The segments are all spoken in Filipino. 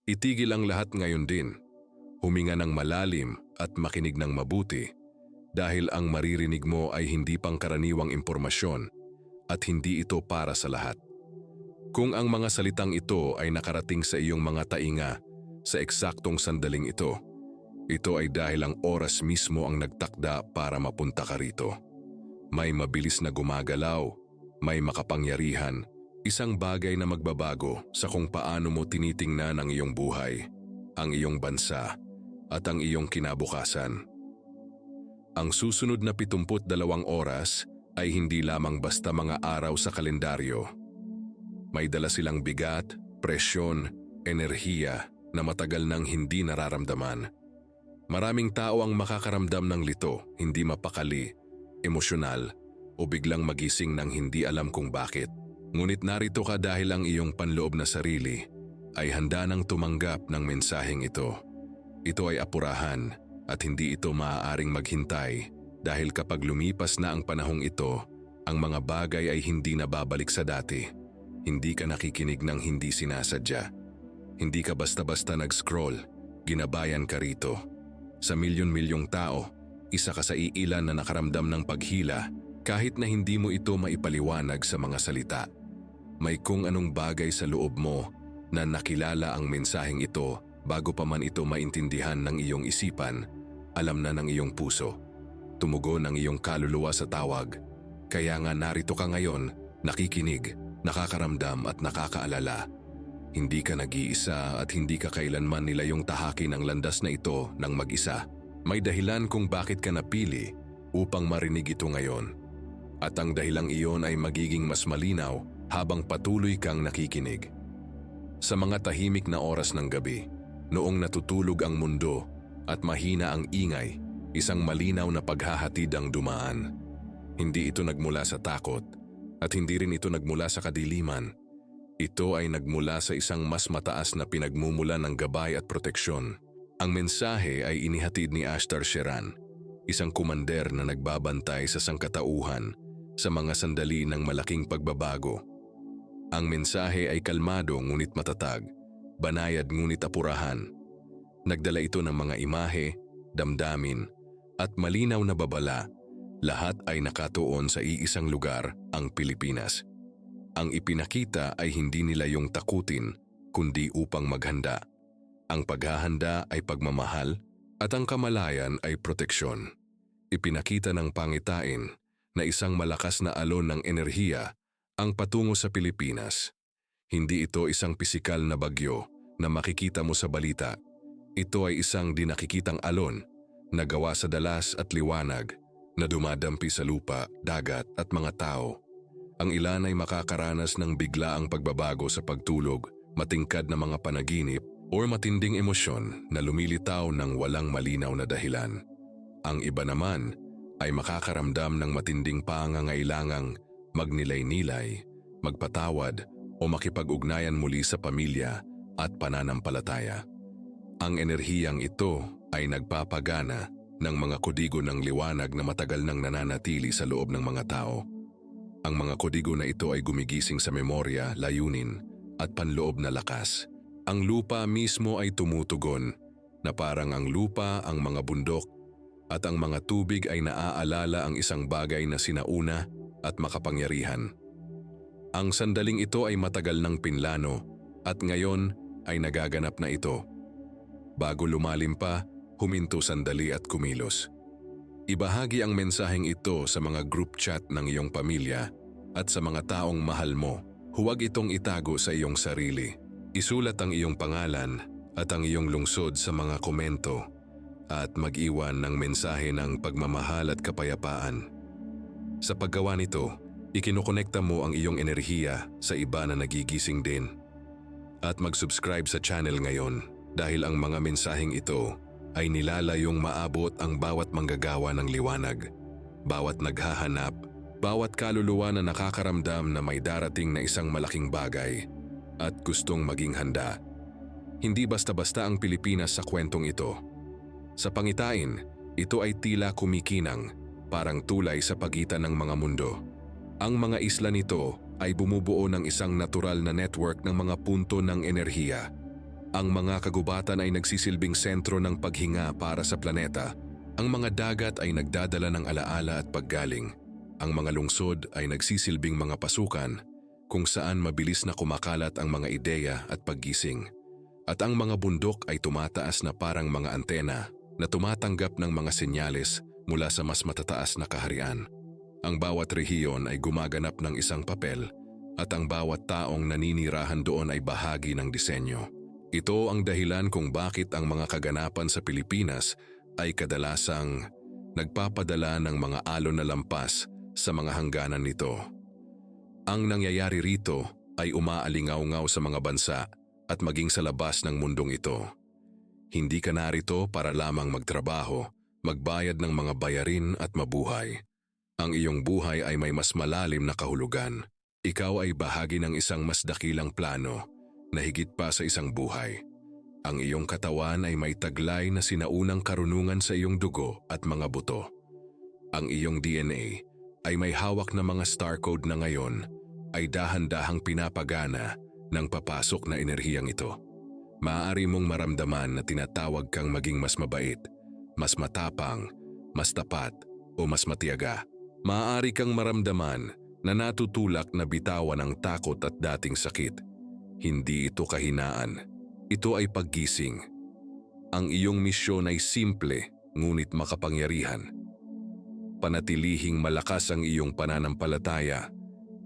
Itigil ang lahat ngayon din. Huminga ng malalim at makinig ng mabuti dahil ang maririnig mo ay hindi pangkaraniwang impormasyon at hindi ito para sa lahat. Kung ang mga salitang ito ay nakarating sa iyong mga tainga sa eksaktong sandaling ito ay dahil ang oras mismo ang nagtakda para mapunta ka rito. May mabilis na gumagalaw, may makapangyarihan, isang bagay na magbabago sa kung paano mo tinitingnan ang iyong buhay, ang iyong bansa, at ang iyong kinabukasan. Ang susunod na 72 oras ay hindi lamang basta mga araw sa kalendaryo. May dala silang bigat, presyon, enerhiya na matagal nang hindi nararamdaman. Maraming tao ang makakaramdam ng lito, hindi mapakali, emosyonal, o biglang magising nang hindi alam kung bakit. Ngunit narito ka dahil ang iyong panloob na sarili ay handa nang tumanggap ng mensaheng ito. Ito ay apurahan at hindi ito maaaring maghintay dahil kapag lumipas na ang panahong ito, ang mga bagay ay hindi na babalik sa dati. Hindi ka nakikinig ng hindi sinasadya. Hindi ka basta-basta nag-scroll, ginabayan ka rito. Sa milyon-milyong tao, isa ka sa iilan na nakaramdam ng paghila kahit na hindi mo ito maipaliwanag sa mga salita. May kung anong bagay sa loob mo na nakilala ang mensaheng ito bago pa man ito maintindihan ng iyong isipan, alam na ng iyong puso. Tumugon ang iyong kaluluwa sa tawag. Kaya nga narito ka ngayon, nakikinig, nakakaramdam at nakakaalala. Hindi ka nag-iisa at hindi ka kailanman nilayong tahakin ang landas na ito ng mag-isa. May dahilan kung bakit ka napili upang marinig ito ngayon. At ang dahilang iyon ay magiging mas malinaw habang patuloy kang nakikinig. Sa mga tahimik na oras ng gabi, noong natutulog ang mundo at mahina ang ingay, isang malinaw na paghahatid ang dumaan. Hindi ito nagmula sa takot at hindi rin ito nagmula sa kadiliman. Ito ay nagmula sa isang mas mataas na pinagmumula ng gabay at proteksyon. Ang mensahe ay inihatid ni Ashtar Sheran, isang kumander na nagbabantay sa sangkatauhan sa mga sandali ng malaking pagbabago. Ang mensahe ay kalmado ngunit matatag, banayad ngunit apurahan. Nagdala ito ng mga imahe, damdamin, at malinaw na babala. Lahat ay nakatuon sa iisang lugar, ang Pilipinas. Ang ipinakita ay hindi nila yung takutin, kundi upang maghanda. Ang paghahanda ay pagmamahal at ang kamalayan ay proteksyon. Ipinakita ng pangitain na isang malakas na alon ng enerhiya ang patungo sa Pilipinas. Hindi ito isang pisikal na bagyo na makikita mo sa balita. Ito ay isang di nakikitang alon na gawa sa dalas at liwanag na dumadampi sa lupa, dagat at mga tao. Ang ilan ay makakaranas ng biglaang pagbabago sa pagtulog, matingkad na mga panaginip o matinding emosyon na lumilitaw ng walang malinaw na dahilan. Ang iba naman ay makakaramdam ng matinding pangangailangang magnilay-nilay, magpatawad o makipag-ugnayan muli sa pamilya at pananampalataya. Ang enerhiyang ito ay nagpapagana ng mga kodigo ng liwanag na matagal nang nananatili sa loob ng mga tao. Ang mga kodigo na ito ay gumigising sa memorya, layunin at panloob na lakas. Ang lupa mismo ay tumutugon na parang ang lupa, ang mga bundok at ang mga tubig ay naaalala ang isang bagay na sinauna at makapangyarihan. Ang sandaling ito ay matagal nang pinlano at ngayon ay nagaganap na ito. Bago lumalim pa, huminto sandali at kumilos. Ibahagi ang mensaheng ito sa mga group chat ng iyong pamilya at sa mga taong mahal mo. Huwag itong itago sa iyong sarili. Isulat ang iyong pangalan at ang iyong lungsod sa mga komento at mag-iwan ng mensahe ng pagmamahal at kapayapaan. Sa paggawa nito, ikinukonekta mo ang iyong enerhiya sa iba na nagigising din. At mag-subscribe sa channel ngayon dahil ang mga mensaheng ito ay nilalayong maabot ang bawat manggagawa ng liwanag, bawat naghahanap, bawat kaluluwa na nakakaramdam na may darating na isang malaking bagay at gustong maging handa. Hindi basta-basta ang Pilipinas sa kwentong ito. Sa pangitain, ito ay tila kumikinang, parang tulay sa pagitan ng mga mundo. Ang mga isla nito ay bumubuo ng isang natural na network ng mga punto ng enerhiya. Ang mga kagubatan ay nagsisilbing sentro ng paghinga para sa planeta. Ang mga dagat ay nagdadala ng alaala at paggaling. Ang mga lungsod ay nagsisilbing mga pasukan kung saan mabilis na kumakalat ang mga ideya at paggising. At ang mga bundok ay tumataas na parang mga antena na tumatanggap ng mga senyales mula sa mas matataas na kaharian. Ang bawat rehiyon ay gumaganap ng isang papel at ang bawat taong naninirahan doon ay bahagi ng disenyo. Ito ang dahilan kung bakit ang mga kaganapan sa Pilipinas ay kadalasang nagpapadala ng mga alon na lampas sa mga hangganan nito. Ang nangyayari rito ay umaalingaw-ngaw sa mga bansa at maging sa labas ng mundong ito. Hindi ka narito para lamang magtrabaho, magbayad ng mga bayarin at mabuhay. Ang iyong buhay ay may mas malalim na kahulugan. Ikaw ay bahagi ng isang mas dakilang plano na higit pa sa isang buhay. Ang iyong katawan ay may taglay na sinaunang karunungan sa iyong dugo at mga buto. Ang iyong DNA ay may hawak na mga star code na ngayon ay dahan-dahang pinapagana ng papasok na enerhiyang ito. Maaari mong maramdaman na tinatawag kang maging mas mabait, mas matapang, mas tapat o mas matiyaga. Maaari kang maramdaman na natutulak na bitawan ang takot at dating sakit. Hindi ito kahinaan. Ito ay paggising. Ang iyong misyon ay simple ngunit makapangyarihan. Panatilihing malakas ang iyong pananampalataya.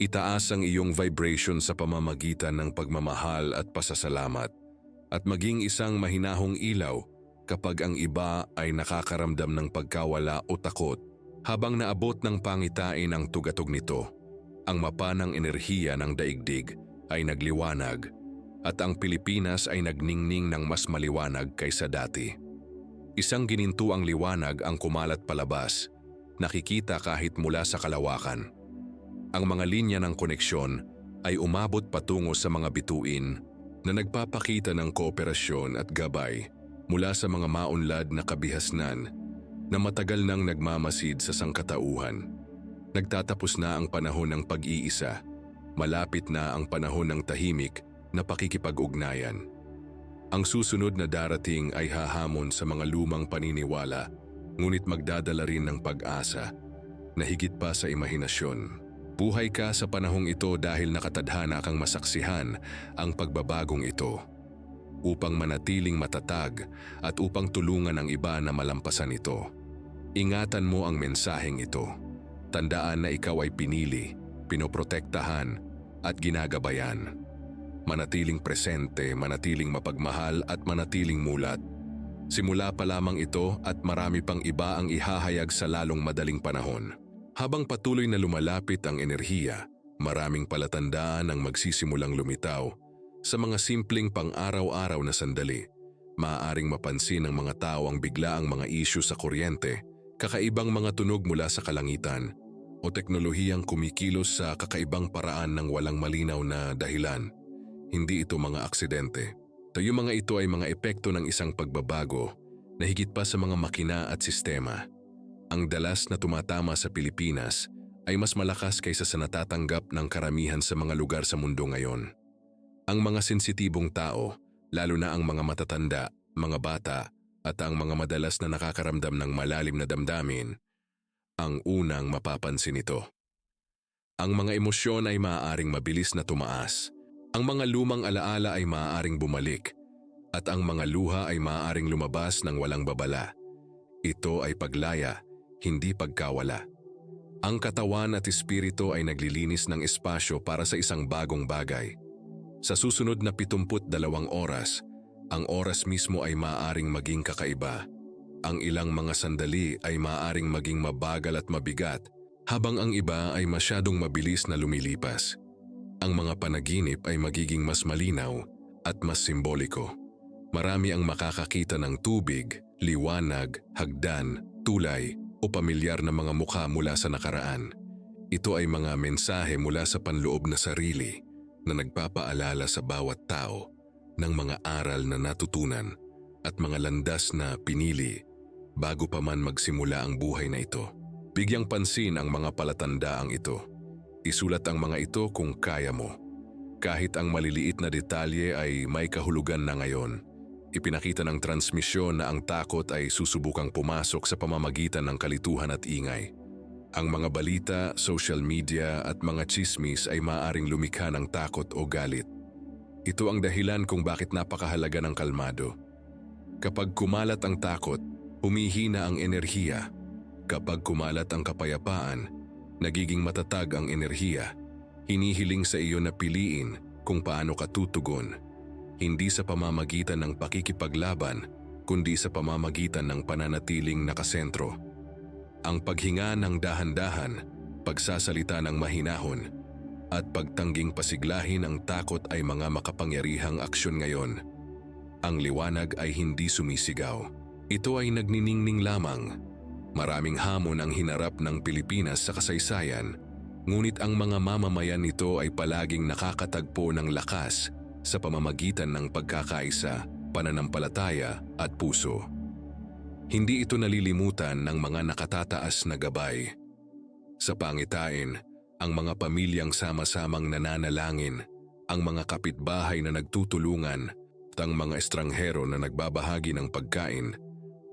Itaas ang iyong vibration sa pamamagitan ng pagmamahal at pasasalamat. At maging isang mahinahong ilaw kapag ang iba ay nakakaramdam ng pagkawala o takot. Habang naabot ng pangitain ang tugatog nito, ang mapa ng enerhiya ng daigdig ay nagliwanag at ang Pilipinas ay nagningning ng mas maliwanag kaysa dati. Isang ginintuang liwanag ang kumalat palabas, nakikita kahit mula sa kalawakan. Ang mga linya ng koneksyon ay umabot patungo sa mga bituin na nagpapakita ng kooperasyon at gabay mula sa mga maunlad na kabihasnan na matagal nang nagmamasid sa sangkatauhan. Nagtatapos na ang panahon ng pag-iisa, malapit na ang panahon ng tahimik na pakikipag-ugnayan. Ang susunod na darating ay hahamon sa mga lumang paniniwala, ngunit magdadala rin ng pag-asa na higit pa sa imahinasyon. Buhay ka sa panahong ito dahil nakatadhana kang masaksihan ang pagbabagong ito, upang manatiling matatag at upang tulungan ang iba na malampasan ito. Ingatan mo ang mensaheng ito. Tandaan na ikaw ay pinili, pinoprotektahan at ginagabayan. Manatiling presente, manatiling mapagmahal at manatiling mulat. Simula pa lamang ito at marami pang iba ang ihahayag sa lalong madaling panahon. Habang patuloy na lumalapit ang enerhiya, maraming palatandaan ang magsisimulang lumitaw. Sa mga simpleng pang-araw-araw na sandali, maaaring mapansin ng mga tao ang biglaang mga isyu sa kuryente, kakaibang mga tunog mula sa kalangitan, o teknolohiyang kumikilos sa kakaibang paraan ng walang malinaw na dahilan. Hindi ito mga aksidente. Yung mga ito ay mga epekto ng isang pagbabago na higit pa sa mga makina at sistema. Ang dalas na tumatama sa Pilipinas ay mas malakas kaysa sa natatanggap ng karamihan sa mga lugar sa mundo ngayon. Ang mga sensitibong tao, lalo na ang mga matatanda, mga bata, at ang mga madalas na nakakaramdam ng malalim na damdamin, ang unang mapapansin ito. Ang mga emosyon ay maaaring mabilis na tumaas. Ang mga lumang alaala ay maaaring bumalik. At ang mga luha ay maaaring lumabas ng walang babala. Ito ay paglaya, hindi pagkawala. Ang katawan at espiritu ay naglilinis ng espasyo para sa isang bagong bagay. Sa susunod na 72 oras, ang oras mismo ay maaaring maging kakaiba. Ang ilang mga sandali ay maaaring maging mabagal at mabigat, habang ang iba ay masyadong mabilis na lumilipas. Ang mga panaginip ay magiging mas malinaw at mas simboliko. Marami ang makakakita ng tubig, liwanag, hagdan, tulay o pamilyar na mga mukha mula sa nakaraan. Ito ay mga mensahe mula sa panloob na sarili na nagpapaalala sa bawat tao ng mga aral na natutunan at mga landas na pinili bago pa man magsimula ang buhay na ito. Bigyang pansin ang mga palatandaang ito. Isulat ang mga ito kung kaya mo. Kahit ang maliliit na detalye ay may kahulugan na ngayon. Ipinakita ng transmisyon na ang takot ay susubukang pumasok sa pamamagitan ng kalituhan at ingay. Ang mga balita, social media at mga tsismis ay maaaring lumikha ng takot o galit. Ito ang dahilan kung bakit napakahalaga ng kalmado. Kapag kumalat ang takot, humihina ang enerhiya. Kapag kumalat ang kapayapaan, nagiging matatag ang enerhiya. Hinihiling sa iyo na piliin kung paano ka tutugon, hindi sa pamamagitan ng pakikipaglaban, kundi sa pamamagitan ng pananatiling nakasentro. Ang paghinga ng dahan-dahan, pagsasalita ng mahinahon, at pagtangging pasiglahin ang takot ay mga makapangyarihang aksyon ngayon. Ang liwanag ay hindi sumisigaw. Ito ay nagniningning lamang. Maraming hamon ang hinarap ng Pilipinas sa kasaysayan, ngunit ang mga mamamayan nito ay palaging nakakatagpo ng lakas sa pamamagitan ng pagkakaisa, pananampalataya at puso. Hindi ito nalilimutan ng mga nakatataas na gabay. Sa pangitain, ang mga pamilyang sama-samang nananalangin, ang mga kapitbahay na nagtutulungan, at ang mga estranghero na nagbabahagi ng pagkain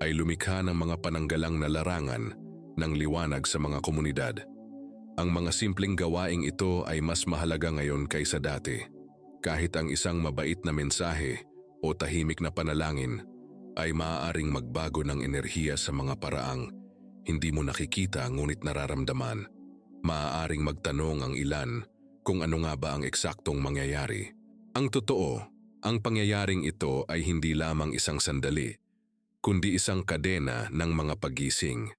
ay lumikha ng mga pananggalang na larangan ng liwanag sa mga komunidad. Ang mga simpleng gawaing ito ay mas mahalaga ngayon kaysa dati. Kahit ang isang mabait na mensahe o tahimik na panalangin ay maaaring magbago ng enerhiya sa mga paraang hindi mo nakikita ngunit nararamdaman. Maaaring magtanong ang ilan kung ano nga ba ang eksaktong mangyayari. Ang totoo, ang pangyayaring ito ay hindi lamang isang sandali, kundi isang kadena ng mga paggising.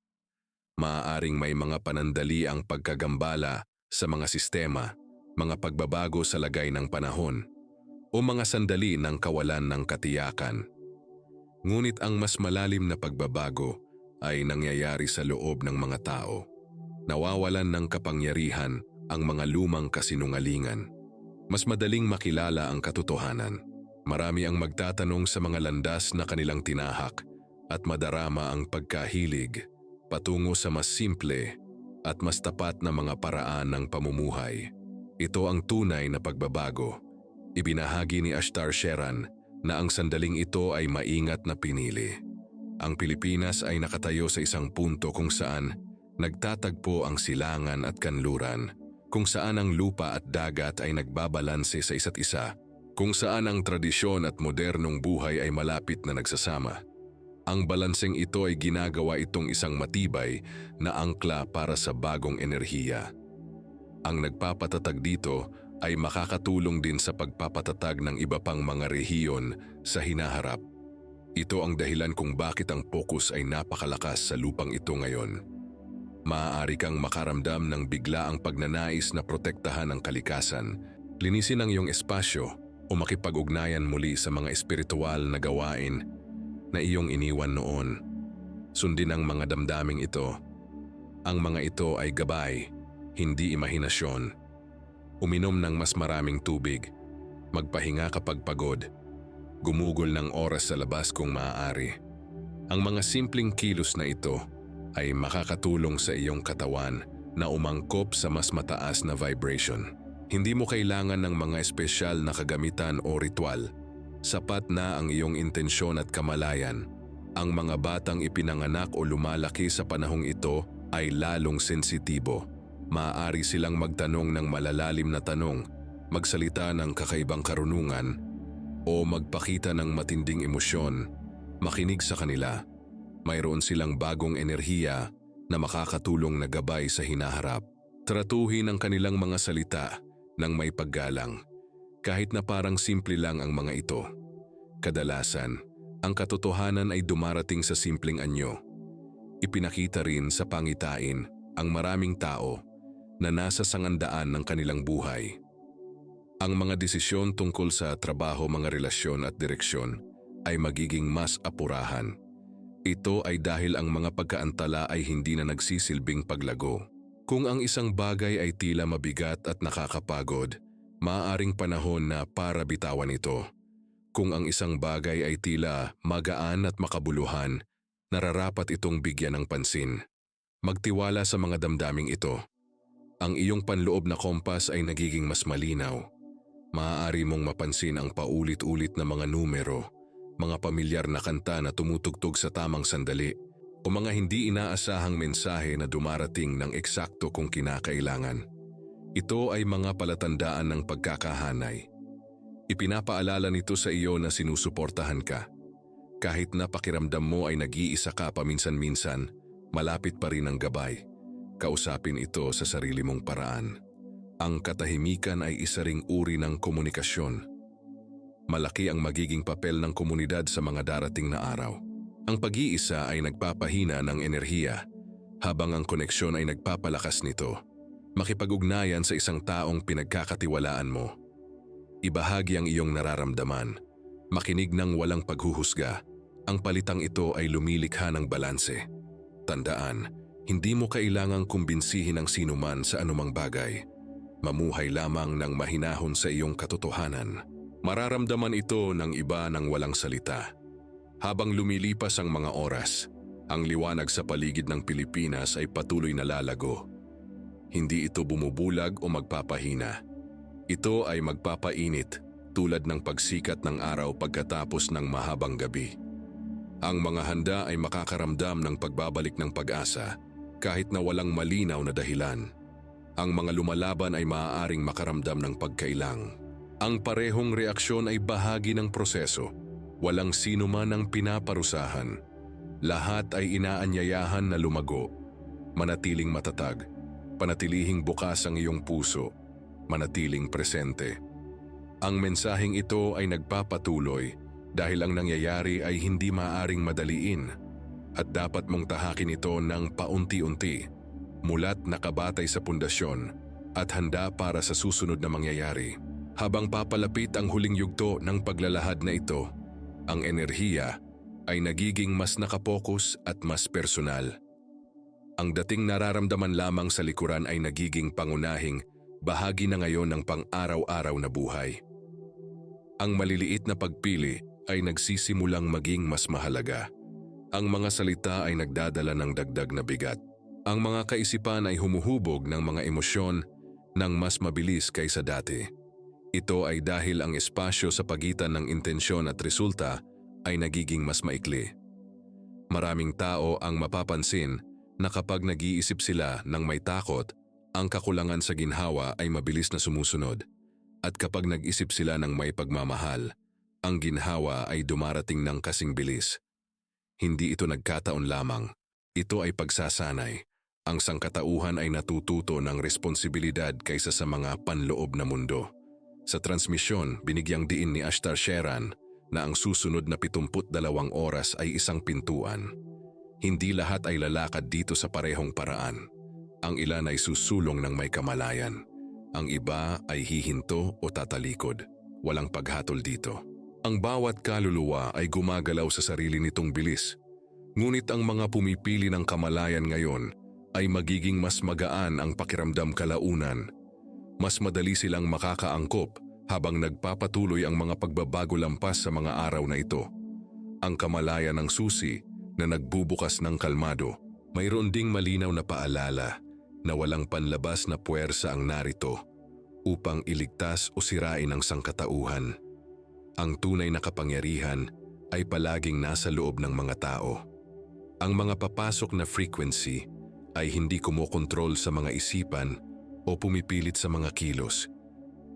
Maaaring may mga panandali ang pagkagambala sa mga sistema, mga pagbabago sa lagay ng panahon, o mga sandali ng kawalan ng katiyakan. Ngunit ang mas malalim na pagbabago ay nangyayari sa loob ng mga tao. Nawawalan ng kapangyarihan ang mga lumang kasinungalingan. Mas madaling makilala ang katotohanan. Marami ang magtatanong sa mga landas na kanilang tinahak at madarama ang pagkahilig patungo sa mas simple at mas tapat na mga paraan ng pamumuhay. Ito ang tunay na pagbabago. Ibinahagi ni Ashtar Sheran na ang sandaling ito ay maingat na pinili. Ang Pilipinas ay nakatayo sa isang punto kung saan nagtatagpo ang silangan at kanluran, kung saan ang lupa at dagat ay nagbabalanse sa isa't isa, kung saan ang tradisyon at modernong buhay ay malapit na nagsasama. Ang balanseng ito ay ginagawa itong isang matibay na angkla para sa bagong enerhiya. Ang nagpapatatag dito ay makakatulong din sa pagpapatatag ng iba pang mga rehiyon sa hinaharap. Ito ang dahilan kung bakit ang focus ay napakalakas sa lupang ito ngayon. Maaari kang makaramdam ng biglaang pagnanais na protektahan ang kalikasan, linisin ang iyong espasyo o makipag-ugnayan muli sa mga espiritual na gawain na iyong iniwan noon. Sundin ang mga damdaming ito. Ang mga ito ay gabay, hindi imahinasyon. Uminom ng mas maraming tubig, magpahinga kapag pagod, gumugol ng oras sa labas kung maaari. Ang mga simpleng kilos na ito ay makakatulong sa iyong katawan na umangkop sa mas mataas na vibration. Hindi mo kailangan ng mga espesyal na kagamitan o ritual. Sapat na ang iyong intensyon at kamalayan. Ang mga batang ipinanganak o lumalaki sa panahong ito ay lalong sensitibo. Maaari silang magtanong ng malalalim na tanong, magsalita ng kakaibang karunungan, o magpakita ng matinding emosyon. Makinig sa kanila. Mayroon silang bagong enerhiya na makakatulong na gabay sa hinaharap. Tratuhin ang kanilang mga salita ng may paggalang, kahit na parang simple lang ang mga ito. Kadalasan, ang katotohanan ay dumarating sa simpleng anyo. Ipinakita rin sa pangitain ang maraming tao na nasa sangandaan ng kanilang buhay. Ang mga desisyon tungkol sa trabaho, mga relasyon at direksyon ay magiging mas apurahan. Ito ay dahil ang mga pagkaantala ay hindi na nagsisilbing paglago. Kung ang isang bagay ay tila mabigat at nakakapagod, maaaring panahon na para bitawan ito. Kung ang isang bagay ay tila magaan at makabuluhan, nararapat itong bigyan ng pansin. Magtiwala sa mga damdaming ito. Ang iyong panloob na kompas ay nagiging mas malinaw. Maaari mong mapansin ang paulit-ulit na mga numero, mga pamilyar na kanta na tumutugtog sa tamang sandali, o mga hindi inaasahang mensahe na dumarating ng eksakto kung kinakailangan. Ito ay mga palatandaan ng pagkakahanay. Ipinapaalala nito sa iyo na sinusuportahan ka. Kahit na pakiramdam mo ay nag-iisa ka paminsan-minsan, malapit pa rin ang gabay. Kausapin ito sa sarili mong paraan. Ang katahimikan ay isa ring uri ng komunikasyon. Malaki ang magiging papel ng komunidad sa mga darating na araw. Ang pag-iisa ay nagpapahina ng enerhiya, habang ang koneksyon ay nagpapalakas nito. Makipag-ugnayan sa isang taong pinagkakatiwalaan mo. Ibahagi ang iyong nararamdaman. Makinig ng walang paghuhusga. Ang palitang ito ay lumilikha ng balanse. Tandaan, hindi mo kailangang kumbinsihin ang sinuman sa anumang bagay. Mamuhay lamang ng mahinahon sa iyong katotohanan. Mararamdaman ito ng iba ng walang salita. Habang lumilipas ang mga oras, ang liwanag sa paligid ng Pilipinas ay patuloy na lalago. Hindi ito bumubulag o magpapahina. Ito ay magpapainit tulad ng pagsikat ng araw pagkatapos ng mahabang gabi. Ang mga handa ay makakaramdam ng pagbabalik ng pag-asa kahit na walang malinaw na dahilan. Ang mga lumalaban ay maaaring makaramdam ng pagkailang. Ang parehong reaksyon ay bahagi ng proseso. Walang sino man ang pinaparusahan. Lahat ay inaanyayahan na lumago. Manatiling matatag. Panatilihing bukas ang iyong puso. Manatiling presente. Ang mensaheng ito ay nagpapatuloy dahil ang nangyayari ay hindi maaaring madaliin at dapat mong tahakin ito ng paunti-unti, mulat nakabatay sa pundasyon at handa para sa susunod na mangyayari. Habang papalapit ang huling yugto ng paglalahad na ito, ang enerhiya ay nagiging mas nakapokus at mas personal. Ang dating nararamdaman lamang sa likuran ay nagiging pangunahing bahagi na ngayon ng pang-araw-araw na buhay. Ang maliliit na pagpili ay nagsisimulang maging mas mahalaga. Ang mga salita ay nagdadala ng dagdag na bigat. Ang mga kaisipan ay humuhubog ng mga emosyon ng mas mabilis kaysa dati. Ito ay dahil ang espasyo sa pagitan ng intensyon at resulta ay nagiging mas maikli. Maraming tao ang mapapansin na kapag nag-iisip sila ng may takot, ang kakulangan sa ginhawa ay mabilis na sumusunod. At kapag nag-isip sila ng may pagmamahal, ang ginhawa ay dumarating ng kasing bilis. Hindi ito nagkataon lamang. Ito ay pagsasanay. Ang sangkatauhan ay natututo ng responsibilidad kaysa sa mga panloob na mundo. Sa transmisyon, binigyang diin ni Ashtar Sheran na ang susunod na 72 oras ay isang pintuan. Hindi lahat ay lalakad dito sa parehong paraan. Ang ilan ay susulong ng may kamalayan. Ang iba ay hihinto o tatalikod. Walang paghatol dito. Ang bawat kaluluwa ay gumagalaw sa sarili nitong bilis. Ngunit ang mga pumipili ng kamalayan ngayon ay magiging mas magaan ang pakiramdam kalaunan. Mas madali silang makakaangkop habang nagpapatuloy ang mga pagbabago lampas sa mga araw na ito. Ang kamalayan ng susi na nagbubukas ng kalmado, mayroon ding malinaw na paalala na walang panlabas na puwersa ang narito upang iligtas o sirain ang sangkatauhan. Ang tunay na kapangyarihan ay palaging nasa loob ng mga tao. Ang mga papasok na frequency ay hindi kumokontrol sa mga isipan o pumipilit sa mga kilos.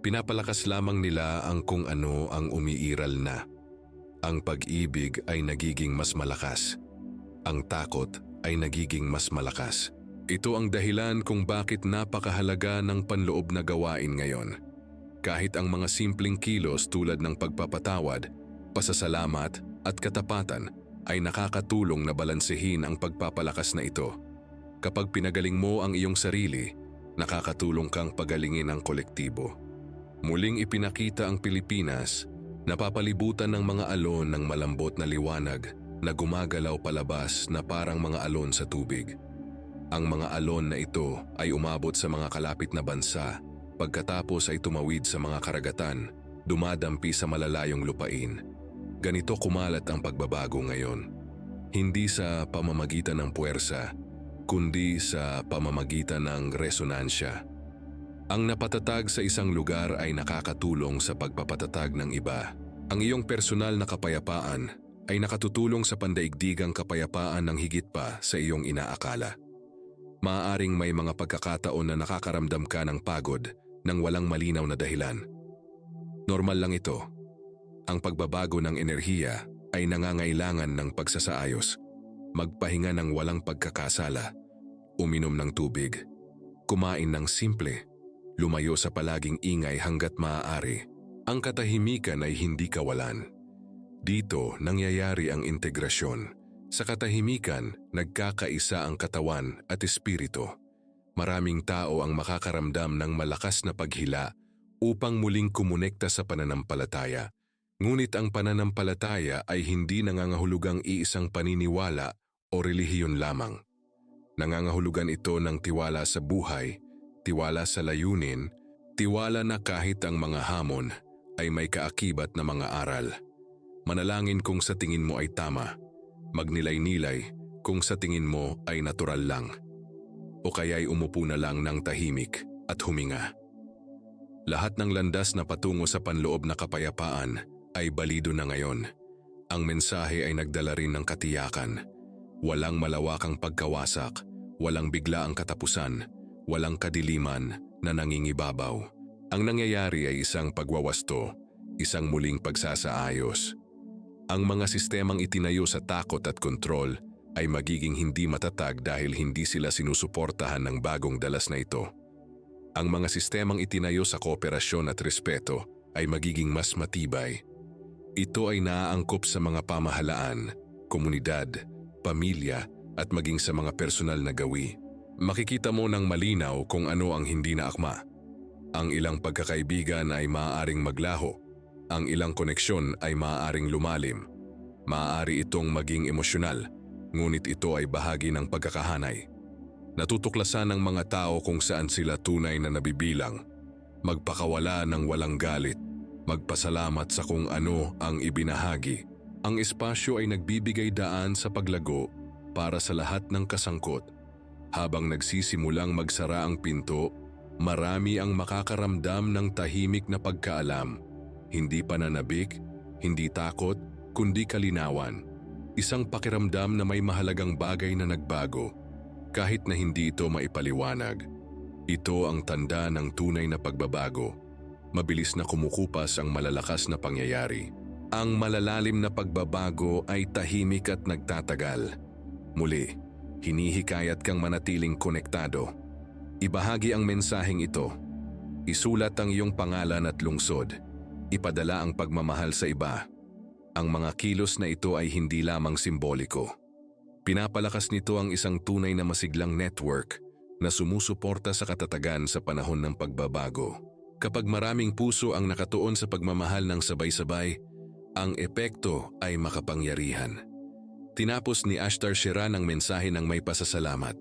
Pinapalakas lamang nila ang kung ano ang umiiral na. Ang pag-ibig ay nagiging mas malakas. Ang takot ay nagiging mas malakas. Ito ang dahilan kung bakit napakahalaga ng panloob na gawain ngayon. Kahit ang mga simpleng kilos tulad ng pagpapatawad, pasasalamat at katapatan ay nakakatulong na balansehin ang pagpapalakas na ito. Kapag pinagaling mo ang iyong sarili, nakakatulong kang pagalingin ang kolektibo. Muling ipinakita ang Pilipinas, napapalibutan ng mga alon ng malambot na liwanag na gumagalaw palabas na parang mga alon sa tubig. Ang mga alon na ito ay umabot sa mga kalapit na bansa, pagkatapos ay tumawid sa mga karagatan, dumadampi sa malalayong lupain. Ganito kumalat ang pagbabago ngayon. Hindi sa pamamagitan ng puwersa, kundi sa pamamagitan ng resonansya. Ang napatatag sa isang lugar ay nakakatulong sa pagpapatatag ng iba. Ang iyong personal na kapayapaan ay nakatutulong sa pandaigdigang kapayapaan ng higit pa sa iyong inaakala. Maaaring may mga pagkakataon na nakakaramdam ka ng pagod nang walang malinaw na dahilan. Normal lang ito. Ang pagbabago ng enerhiya ay nangangailangan ng pagsasaayos, magpahinga ng walang pagkakasala, uminom ng tubig, kumain ng simple, lumayo sa palaging ingay hanggat maaari. Ang katahimikan ay hindi kawalan. Dito nangyayari ang integrasyon. Sa katahimikan, nagkakaisa ang katawan at espiritu. Maraming tao ang makakaramdam ng malakas na paghila upang muling kumonekta sa pananampalataya. Ngunit ang pananampalataya ay hindi nangangahulugang iisang paniniwala o relihiyon lamang. Nangangahulugan ito ng tiwala sa buhay, tiwala sa layunin, tiwala na kahit ang mga hamon ay may kaakibat na mga aral. Manalangin kung sa tingin mo ay tama. Magnilay-nilay kung sa tingin mo ay natural lang. O kaya'y umupo na lang ng tahimik at huminga. Lahat ng landas na patungo sa panloob na kapayapaan ay balido na ngayon. Ang mensahe ay nagdala rin ng katiyakan. Walang malawakang pagkawasak, walang biglaang katapusan, walang kadiliman na nangingibabaw. Ang nangyayari ay isang pagwawasto, isang muling pagsasaayos. Ang mga sistemang itinayo sa takot at kontrol ay magiging hindi matatag dahil hindi sila sinusuportahan ng bagong dalas na ito. Ang mga sistemang itinayo sa kooperasyon at respeto ay magiging mas matibay. Ito ay naaangkop sa mga pamahalaan, komunidad, pamilya at maging sa mga personal na gawi. Makikita mo ng malinaw kung ano ang hindi na akma. Ang ilang pagkakaibigan ay maaaring maglaho. Ang ilang koneksyon ay maaaring lumalim. Maaari itong maging emosyonal, ngunit ito ay bahagi ng pagkakahanay. Natutuklasan ng mga tao kung saan sila tunay na nabibilang. Magpakawala ng walang galit. Magpasalamat sa kung ano ang ibinahagi. Ang espasyo ay nagbibigay daan sa paglago para sa lahat ng kasangkot. Habang nagsisimulang magsara ang pinto, marami ang makakaramdam ng tahimik na pagkaalam. Hindi pananabik, hindi takot, kundi kalinawan. Isang pakiramdam na may mahalagang bagay na nagbago, kahit na hindi ito maipaliwanag. Ito ang tanda ng tunay na pagbabago. Mabilis na kumukupas ang malalakas na pangyayari. Ang malalalim na pagbabago ay tahimik at nagtatagal. Muli, hinihikayat kang manatiling konektado. Ibahagi ang mensaheng ito. Isulat ang iyong pangalan at lungsod. Ipadala ang pagmamahal sa iba. Ang mga kilos na ito ay hindi lamang simboliko. Pinapalakas nito ang isang tunay na masiglang network na sumusuporta sa katatagan sa panahon ng pagbabago. Kapag maraming puso ang nakatuon sa pagmamahal ng sabay-sabay, ang epekto ay makapangyarihan. Tinapos ni Ashtar Sheran ang mensahe ng may pasasalamat.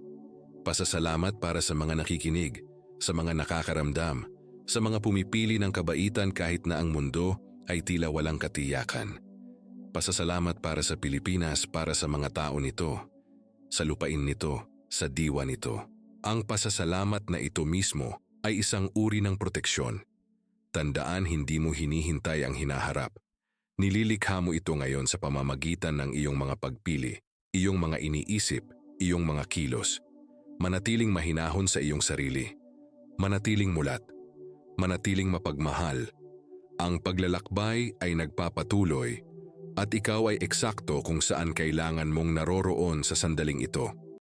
Pasasalamat para sa mga nakikinig, sa mga nakakaramdam, sa mga pumipili ng kabaitan kahit na ang mundo ay tila walang katiyakan. Pasasalamat para sa Pilipinas, para sa mga tao nito, sa lupain nito, sa diwa nito. Ang pasasalamat na ito mismo ay isang uri ng proteksyon. Tandaan, hindi mo hinihintay ang hinaharap. Nililikha mo ito ngayon sa pamamagitan ng iyong mga pagpili, iyong mga iniisip, iyong mga kilos. Manatiling mahinahon sa iyong sarili. Manatiling mulat. Manatiling mapagmahal. Ang paglalakbay ay nagpapatuloy at ikaw ay eksakto kung saan kailangan mong naroroon sa sandaling ito.